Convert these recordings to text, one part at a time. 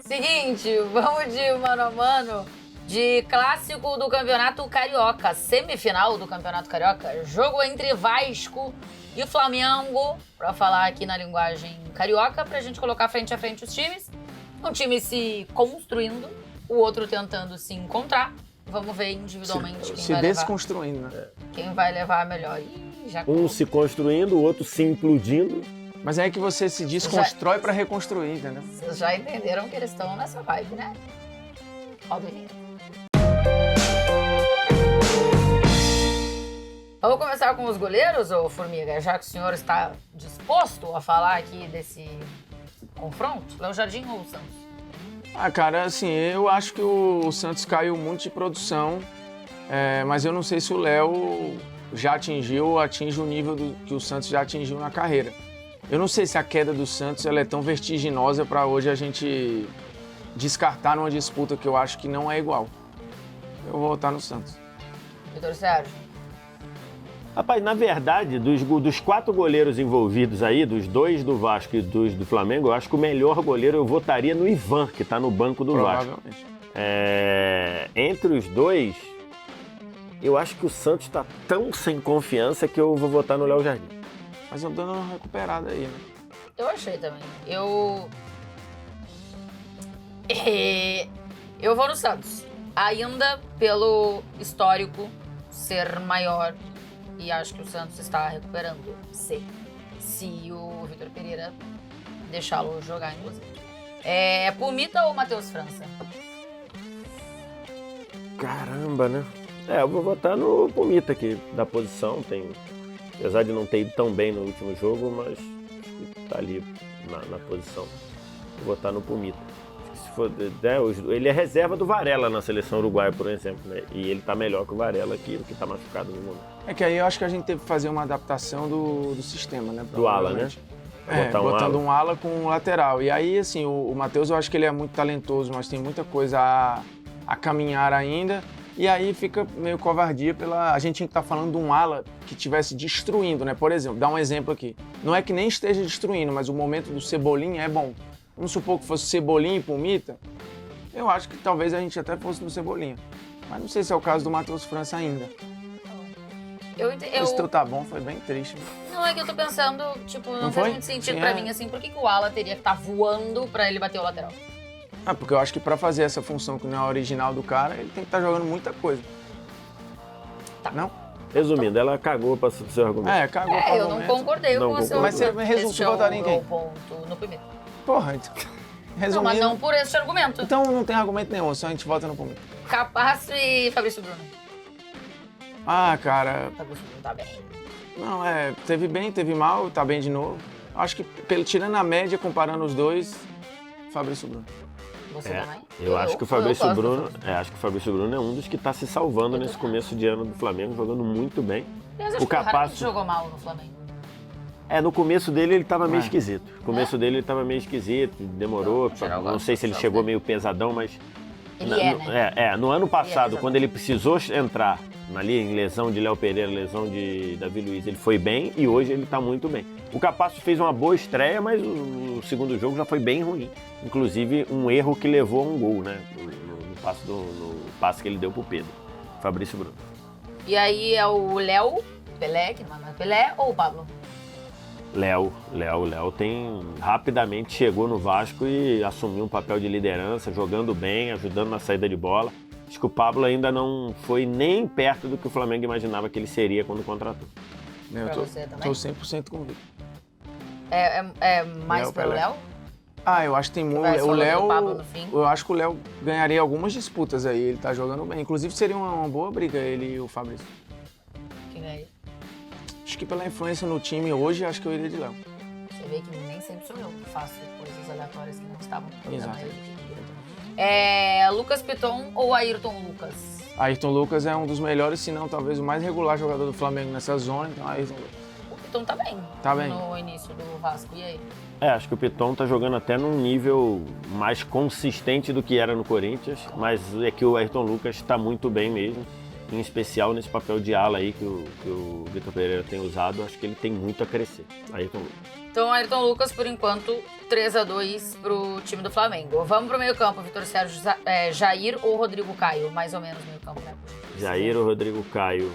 Seguinte, vamos de mano a mano de clássico do Campeonato Carioca, semifinal do Campeonato Carioca, jogo entre Vasco e Flamengo, pra falar aqui na linguagem carioca, pra gente colocar frente a frente os times. Um time se construindo, o outro tentando se encontrar. Vamos ver individualmente Se desconstruindo, né? Quem vai levar a melhor. Um se construindo, o outro se implodindo. Mas é que você se desconstrói pra reconstruir, entendeu? Vocês já entenderam que eles estão nessa vibe, né? Roda o vinheta. Vamos começar com os goleiros, ô Formiga? Já que o senhor está disposto a falar aqui desse confronto, Léo Jardim ou o Santos? Ah, cara, assim, eu acho que o Santos caiu muito de produção, mas eu não sei se o Léo já atinge o nível que o Santos já atingiu na carreira. Eu não sei se a queda do Santos ela é tão vertiginosa para hoje a gente descartar numa disputa que eu acho que não é igual. Eu vou votar no Santos. Vitor Sérgio? Rapaz, na verdade, dos 4 goleiros envolvidos aí, dos 2 do Vasco e 2 do Flamengo, eu acho que o melhor goleiro eu votaria no Ivan, que tá no banco do Vasco. Entre os dois, eu acho que o Santos tá tão sem confiança que eu vou votar no Léo Jardim. Mas eu dando uma recuperada aí, né? Eu achei também. Eu vou no Santos. Ainda pelo histórico ser maior. E acho que o Santos está recuperando, se o Vitor Pereira deixá-lo jogar, inclusive. Pumita ou Matheus França? Caramba, né? Eu vou votar no Pumita aqui, da posição. Apesar de não ter ido tão bem no último jogo, mas tá ali na posição. Vou votar no Pumita. Ele é reserva do Varela na seleção uruguaia, por exemplo, né? E ele tá melhor que o Varela aqui, do que tá machucado no momento. É que aí eu acho que a gente teve que fazer uma adaptação do sistema, né? Do ala, né? Botando um ala com um lateral. E aí, assim, o Matheus eu acho que ele é muito talentoso, mas tem muita coisa a caminhar ainda. E aí fica meio covardia a gente tinha que estar falando de um ala que estivesse destruindo, né? Por exemplo, dá um exemplo aqui. Não é que nem esteja destruindo, mas o momento do Cebolinha é bom. Vamos supor que fosse Cebolinha e Pumita. Eu acho que talvez a gente até fosse no Cebolinha. Mas não sei se é o caso do Matheus França ainda. Esse teu tá bom, foi bem triste. Não, é que eu tô pensando, tipo, não faz muito sentido pra mim, assim, por que o ala teria que estar voando pra ele bater o lateral? Porque eu acho que pra fazer essa função que não é original do cara, ele tem que estar jogando muita coisa. Tá. Não? Resumindo, ela cagou para o seu argumento. Cagou para o eu não concordei com o seu Mas você votaria em quem? Ponto no primeiro. Porra, então. Resumindo. Não, mas não por esse argumento. Então não tem argumento nenhum, só a gente vota no Palmeiras. Capasso e Fabrício Bruno. Cara... Fabrício Bruno tá bem. Não, teve bem, teve mal, tá bem de novo. Acho que, tirando a média, comparando os dois, Fabrício Bruno. Você também? Eu acho que o Fabrício Bruno, acho que o Fabrício Bruno é um dos que está se salvando nesse começo de ano do Flamengo, jogando muito bem. O Capasso jogou mal no Flamengo. No começo dele ele estava meio esquisito. Demorou. Não sei se ele chegou meio pesadão, mas Ele no ano passado, quando ele precisou entrar ali em lesão de Léo Pereira, lesão de Davi Luiz, ele foi bem e hoje ele está muito bem. O Capasso fez uma boa estreia, mas o segundo jogo já foi bem ruim. Inclusive um erro que levou a um gol, né? No passe que ele deu pro Pedro. Fabrício Bruno. E aí é o Léo, Pelé, que não é mais Pelé, ou o Pablo? Léo rapidamente chegou no Vasco e assumiu um papel de liderança, jogando bem, ajudando na saída de bola. Acho que o Pablo ainda não foi nem perto do que o Flamengo imaginava que ele seria quando contratou. Eu tô 100% convicto. É mais pelo Léo? Eu acho que tem muito. O Léo. Eu acho que o Léo ganharia algumas disputas aí. Ele tá jogando bem. Inclusive seria uma boa briga ele e o Fabrício. Quem ganha? Acho que pela influência no time hoje, acho que eu iria de Léo. Você vê que nem sempre sou eu que faço coisas aleatórias que não estavam no programa. Exato. Lucas Piton ou Ayrton Lucas? Ayrton Lucas é um dos melhores, se não talvez o mais regular jogador do Flamengo nessa zona, então Ayrton Lucas. O Piton tá bem. Tá bem. No início do Vasco, e aí? Acho que o Piton tá jogando até num nível mais consistente do que era no Corinthians, mas é que o Ayrton Lucas tá muito bem mesmo. em especial nesse papel de ala aí que o Vitor Pereira tem usado, acho que ele tem muito a crescer. Ayrton Lucas. Então, Ayrton Lucas, por enquanto, 3-2 pro time do Flamengo. Vamos pro meio campo, Vitor Sérgio, Jair ou Rodrigo Caio? Mais ou menos meio campo, né? Jair ou Rodrigo Caio?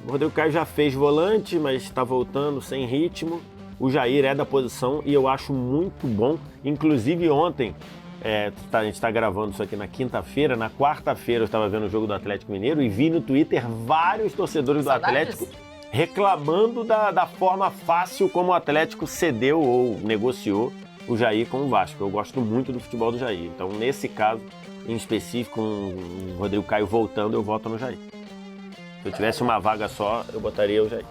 O Rodrigo Caio já fez volante, mas está voltando sem ritmo. O Jair é da posição e eu acho muito bom. Inclusive ontem, a gente está gravando isso aqui na quinta-feira, na quarta-feira eu estava vendo o jogo do Atlético Mineiro e vi no Twitter vários torcedores do Atlético reclamando da forma fácil como o Atlético cedeu ou negociou o Jair com o Vasco. Eu gosto muito do futebol do Jair. Então, nesse caso, em específico, com o Rodrigo Caio voltando, eu voto no Jair. Se eu tivesse uma vaga só, eu botaria o Jair.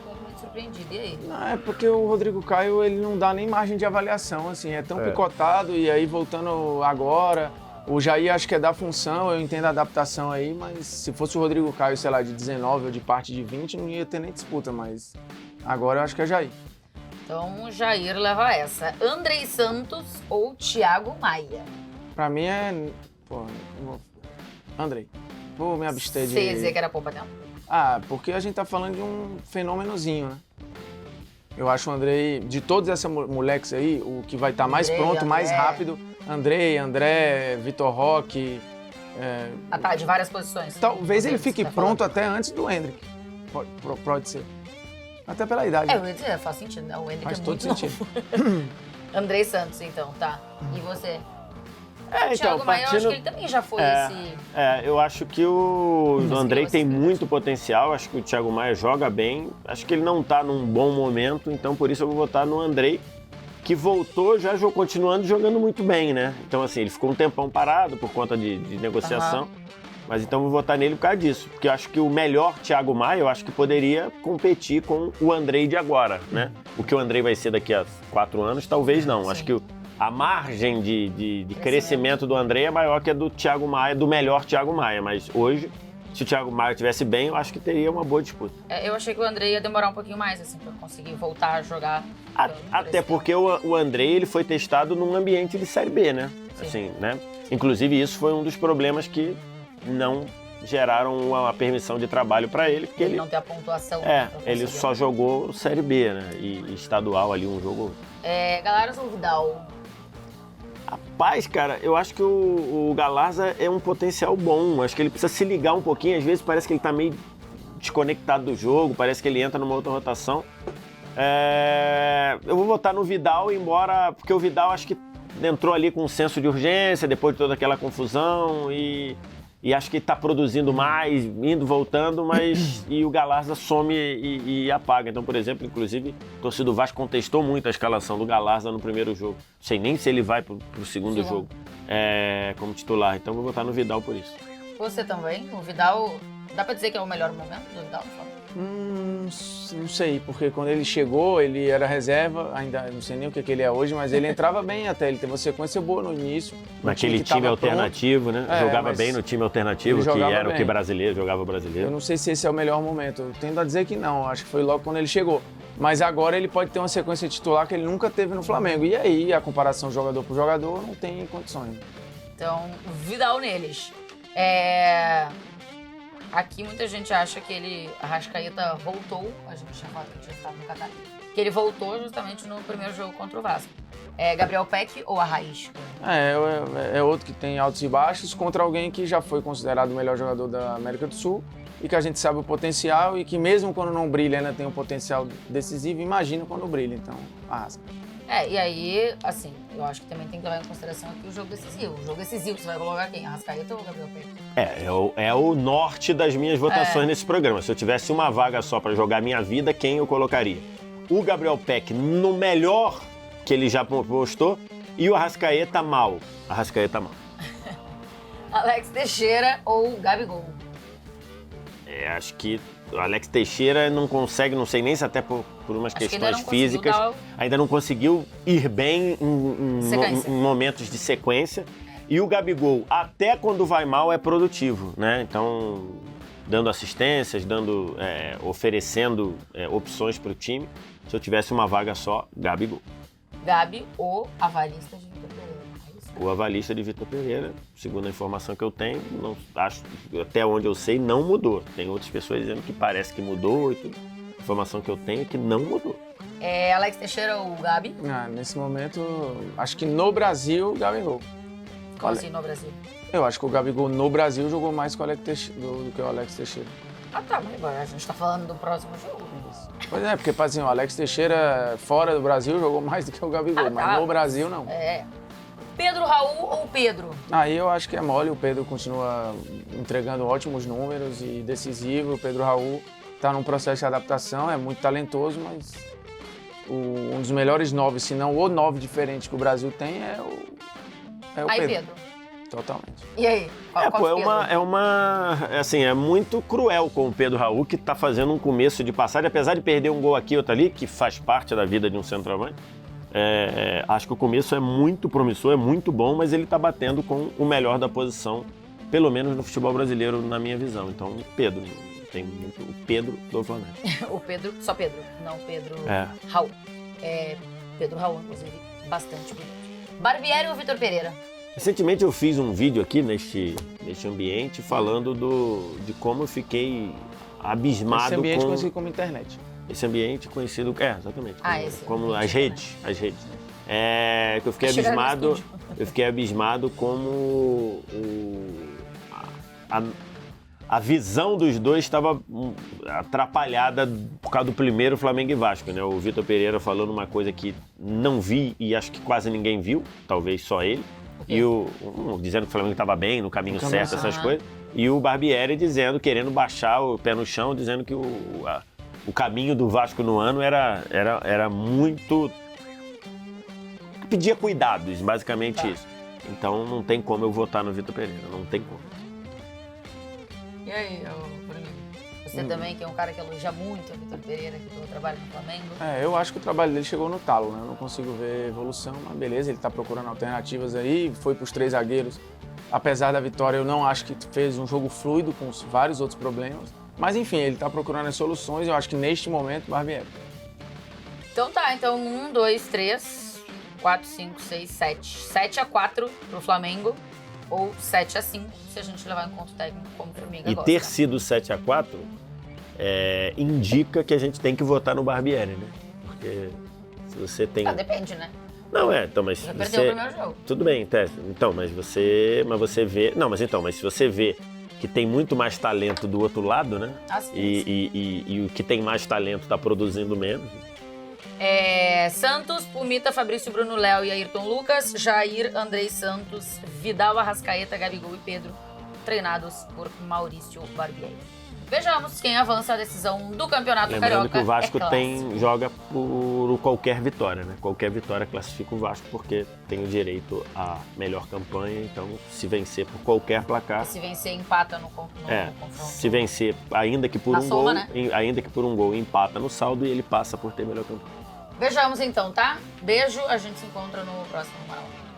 Agora muito surpreendido. E aí? Não, é porque o Rodrigo Caio, ele não dá nem margem de avaliação, assim, é tão picotado, e aí voltando agora, o Jair acho que é da função, eu entendo a adaptação aí, mas se fosse o Rodrigo Caio, sei lá, de 19 ou de parte de 20, não ia ter nem disputa, mas agora eu acho que é Jair. Então, o Jair leva essa. Andrei Santos ou Thiago Maia? Pra mim é... Pô, Andrei. Vou me abster de... Você dizer que era pompa dentro? Porque a gente tá falando de um fenômenozinho, né? Eu acho o Andrei, de todos esses moleques aí, o que vai estar mais pronto, mais rápido, André, Vitor Roque... Tá, de várias posições. Talvez ele fique pronto até antes do Hendrick. Pode ser. Até pela idade. Eu ia dizer, faz sentido, né? O Hendrick faz todo muito sentido. Andrei Santos, então, tá. E você? Então, Thiago Maia, eu acho que ele também já foi esse... eu acho que o Andrei tem muito potencial, acho que o Thiago Maia joga bem, acho que ele não tá num bom momento, então por isso eu vou votar no Andrei, que voltou já continuando jogando muito bem, né? Então assim, ele ficou um tempão parado por conta de negociação, mas então eu vou votar nele por causa disso, porque eu acho que o melhor Thiago Maia, eu acho que poderia competir com o Andrei de agora, né? O que o Andrei vai ser daqui a 4 anos, talvez não, Sim. acho que a margem de crescimento do Andrei é maior que a do Thiago Maia, do melhor Thiago Maia, mas hoje, se o Thiago Maia estivesse bem, eu acho que teria uma boa disputa. Eu achei que o Andrei ia demorar um pouquinho mais, assim, pra conseguir voltar a jogar. Até porque o Andrei, ele foi testado num ambiente de Série B, né? Sim. Assim, né? Inclusive, isso foi um dos problemas que não geraram uma permissão de trabalho para ele, porque ele não tem a pontuação. Ele só jogou Série B, né? E estadual ali, um jogo... Galarza ou Vidal? Rapaz, cara, eu acho que o Galarza é um potencial bom. Acho que ele precisa se ligar um pouquinho. Às vezes parece que ele tá meio desconectado do jogo, parece que ele entra numa outra rotação. Eu vou votar no Vidal, porque o Vidal acho que entrou ali com um senso de urgência depois de toda aquela confusão e acho que está produzindo mais, indo, voltando, mas e o Galarza some e apaga. Então, por exemplo, inclusive, o torcedor do Vasco contestou muito a escalação do Galarza no primeiro jogo. Não sei nem se ele vai pro segundo jogo como titular. Então, vou votar no Vidal por isso. Você também? O Vidal, dá pra dizer que é o melhor momento do Vidal? Não sei, porque quando ele chegou, ele era reserva, ainda não sei nem o que ele é hoje, mas ele entrava bem até, ele teve uma sequência boa no início. Naquele time alternativo, pronto, né? Jogava bem no time alternativo, que era bem. O que brasileiro, jogava brasileiro. Eu não sei se esse é o melhor momento, eu tendo a dizer que não, acho que foi logo quando ele chegou. Mas agora ele pode ter uma sequência titular que ele nunca teve no Flamengo. E aí, a comparação jogador por jogador não tem condições. Então, Vidal neles. Aqui muita gente acha que a Arrascaeta voltou, a gente tinha falado que tinha estado no Catar, que ele voltou justamente no primeiro jogo contra o Vasco. Gabriel Peck ou Arrasca? É outro que tem altos e baixos contra alguém que já foi considerado o melhor jogador da América do Sul e que a gente sabe o potencial e que mesmo quando não brilha ainda tem um potencial decisivo, imagina quando brilha, então Arrasca. E aí, assim, eu acho que também tem que levar em consideração aqui o jogo decisivo. O jogo decisivo, você vai colocar quem? Arrascaeta ou Gabriel Peck? É o norte das minhas votações nesse programa. Se eu tivesse uma vaga só para jogar minha vida, quem eu colocaria? O Gabriel Peck no melhor que ele já mostrou e o Arrascaeta mal. Alex Teixeira ou Gabigol? Acho que o Alex Teixeira não consegue, não sei nem se até por umas questões físicas, ainda não conseguiu ir bem em momentos de sequência. E o Gabigol, até quando vai mal, é produtivo, né? Então, dando assistências, oferecendo opções para o time. Se eu tivesse uma vaga só, Gabigol. Gabi ou avalista de Vitor Pereira. o avalista de Vitor Pereira, segundo a informação que eu tenho, não, acho, até onde eu sei, não mudou. Tem outras pessoas dizendo que parece que mudou e tudo. A informação que eu tenho é que não mudou. Alex Teixeira ou Gabi? Nesse momento, acho que no Brasil, Gabigol. Como assim no Brasil? Eu acho que o Gabigol no Brasil jogou mais com o Alex Teixeira, do que o Alex Teixeira. Ah, tá, mas agora a gente tá falando do próximo jogo. Pois é, porque assim, o Alex Teixeira fora do Brasil jogou mais do que o Gabigol, mas no Brasil não. Pedro Raul ou Pedro? Aí eu acho que é mole, o Pedro continua entregando ótimos números e decisivo. O Pedro Raul está num processo de adaptação, é muito talentoso, mas um dos melhores 9, se não o 9 diferente que o Brasil tem é o Pedro. Totalmente. E aí? É muito cruel com o Pedro Raul, que está fazendo um começo de passagem, apesar de perder um gol aqui e outro ali, que faz parte da vida de um centroavante. Acho que o começo é muito promissor, é muito bom, mas ele está batendo com o melhor da posição, pelo menos no futebol brasileiro, na minha visão. Então, Pedro, tem muito o Pedro do Flamengo. O Pedro, só Pedro, não Pedro Raul. Pedro Raul, inclusive, bastante bonito. Barbieri ou Vitor Pereira? Recentemente eu fiz um vídeo aqui neste ambiente falando de como eu fiquei abismado com... Esse ambiente conhecido como internet. Esse ambiente conhecido... Esse. Como as redes. Que eu fiquei abismado como a visão dos dois estava atrapalhada por causa do primeiro Flamengo e Vasco, né? O Vitor Pereira falando uma coisa que não vi e acho que quase ninguém viu, talvez só ele. E dizendo que o Flamengo estava bem, no caminho certo, essas coisas. E o Barbieri querendo baixar o pé no chão, dizendo que o caminho do Vasco no ano era muito... pedia cuidados, basicamente isso. Então não tem como eu votar no Vitor Pereira, não tem como. E aí, você também, que é um cara que elogia muito o Vitor Pereira, que pelo trabalho no Flamengo? Eu acho que o trabalho dele chegou no talo, né? Eu não consigo ver evolução, mas beleza, ele tá procurando alternativas aí, foi pros 3 zagueiros. Apesar da vitória, eu não acho que fez um jogo fluido, com vários outros problemas. Mas enfim, ele tá procurando as soluções e eu acho que neste momento, Barbieri. Então tá, 1, 2, 3, 4, 5, 6, 7. 7-4 pro Flamengo. Ou 7-5, se a gente levar em conta o técnico como formiga gosta. E ter sido 7-4 indica que a gente tem que votar no Barbieri, né? Porque se você tem... depende, né? Não, então, mas já perdeu o primeiro jogo. Tudo bem, então, mas você vê... Não, mas se você vê que tem muito mais talento do outro lado, né? Sim. E o que tem mais talento está produzindo menos. Santos, Pumita, Fabrício, Bruno Léo e Ayrton Lucas, Jair, Andrei Santos, Vidal, Arrascaeta, Gabigol e Pedro, treinados por Maurício Barbieri. Vejamos quem avança a decisão do Campeonato Carioca. Lembrando que o Vasco joga por qualquer vitória, né? Qualquer vitória classifica o Vasco, porque tem o direito à melhor campanha, então se vencer por qualquer placar... Se vencer, empata no confronto. Se vencer, ainda que por gol, né? Ainda que por um gol, empata no saldo e ele passa por ter melhor campanha. Vejamos então, tá? Beijo, a gente se encontra no próximo Maratona.